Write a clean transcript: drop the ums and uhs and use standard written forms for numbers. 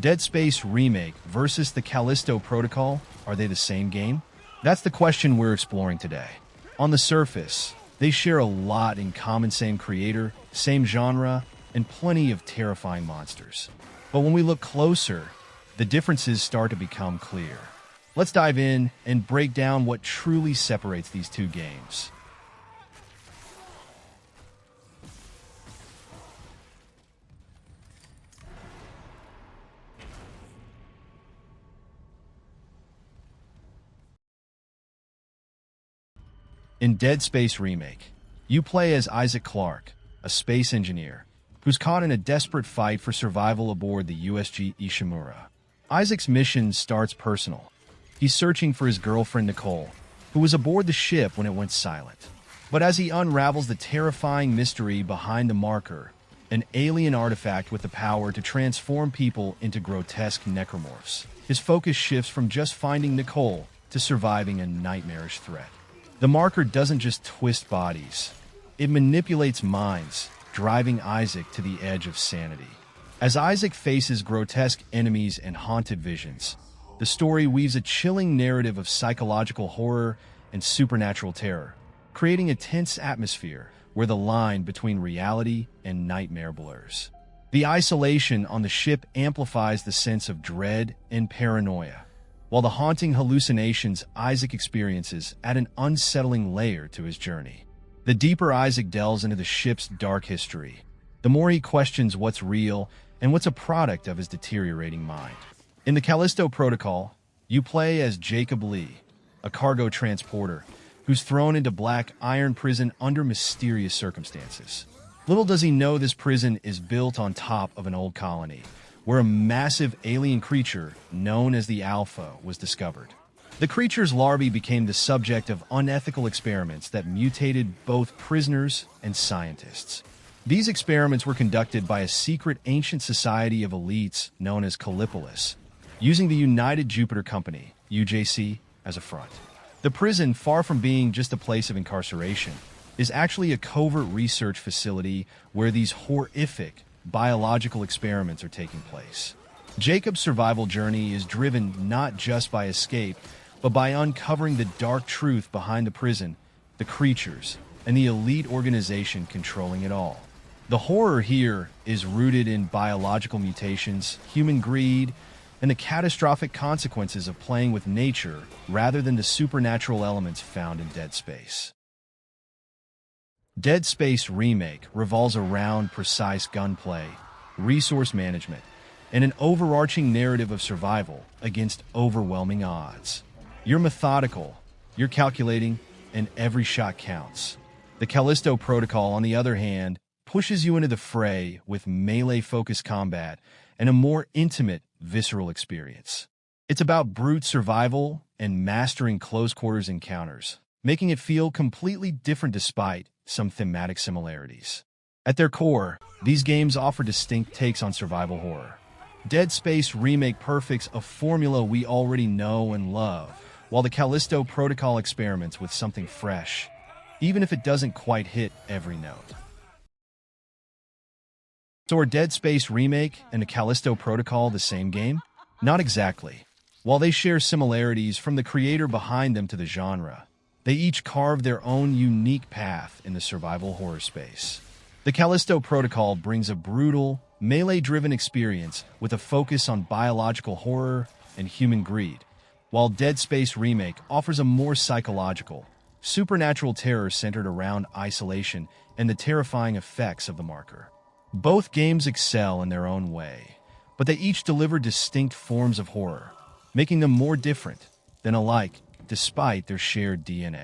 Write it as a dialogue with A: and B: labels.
A: Dead Space Remake versus the Callisto Protocol, are they the same game? That's the question we're exploring today. On the surface, they share a lot in common: same creator, same genre, and plenty of terrifying monsters. But when we look closer, the differences start to become clear. Let's dive in and break down what truly separates these two games. In Dead Space Remake, you play as Isaac Clarke, a space engineer who's caught in a desperate fight for survival aboard the USG Ishimura. Isaac's mission starts personal. He's searching for his girlfriend Nicole, who was aboard the ship when it went silent. But as he unravels the terrifying mystery behind the marker, an alien artifact with the power to transform people into grotesque necromorphs, his focus shifts from just finding Nicole to surviving a nightmarish threat. The marker doesn't just twist bodies, it manipulates minds, driving Isaac to the edge of sanity. As Isaac faces grotesque enemies and haunted visions, the story weaves a chilling narrative of psychological horror and supernatural terror, creating a tense atmosphere where the line between reality and nightmare blurs. The isolation on the ship amplifies the sense of dread and paranoia, while the haunting hallucinations Isaac experiences add an unsettling layer to his journey. The deeper Isaac delves into the ship's dark history, the more he questions what's real and what's a product of his deteriorating mind. In the Callisto Protocol, you play as Jacob Lee, a cargo transporter who's thrown into Black Iron Prison under mysterious circumstances. Little does he know this prison is built on top of an old colony, where a massive alien creature known as the Alpha was discovered. The creature's larvae became the subject of unethical experiments that mutated both prisoners and scientists. These experiments were conducted by a secret ancient society of elites known as Callipolis, using the United Jupiter Company, UJC, as a front. The prison, far from being just a place of incarceration, is actually a covert research facility where these horrific biological experiments are taking place. Jacob's survival journey is driven not just by escape, but by uncovering the dark truth behind the prison, the creatures, and the elite organization controlling it all. The horror here is rooted in biological mutations, human greed, and the catastrophic consequences of playing with nature rather than the supernatural elements found in Dead Space. Dead Space Remake revolves around precise gunplay, resource management, and an overarching narrative of survival against overwhelming odds. You're methodical, you're calculating, and every shot counts. The Callisto Protocol, on the other hand, pushes you into the fray with melee-focused combat and a more intimate, visceral experience. It's about brute survival and mastering close-quarters encounters, making it feel completely different despite some thematic similarities. At their core, these games offer distinct takes on survival horror. Dead Space Remake perfects a formula we already know and love, while the Callisto Protocol experiments with something fresh, even if it doesn't quite hit every note. So are Dead Space Remake and the Callisto Protocol the same game? Not exactly. While they share similarities from the creator behind them to the genre, they each carve their own unique path in the survival horror space. The Callisto Protocol brings a brutal, melee-driven experience with a focus on biological horror and human greed, while Dead Space Remake offers a more psychological, supernatural terror centered around isolation and the terrifying effects of the marker. Both games excel in their own way, but they each deliver distinct forms of horror, making them more different than alike despite their shared DNA.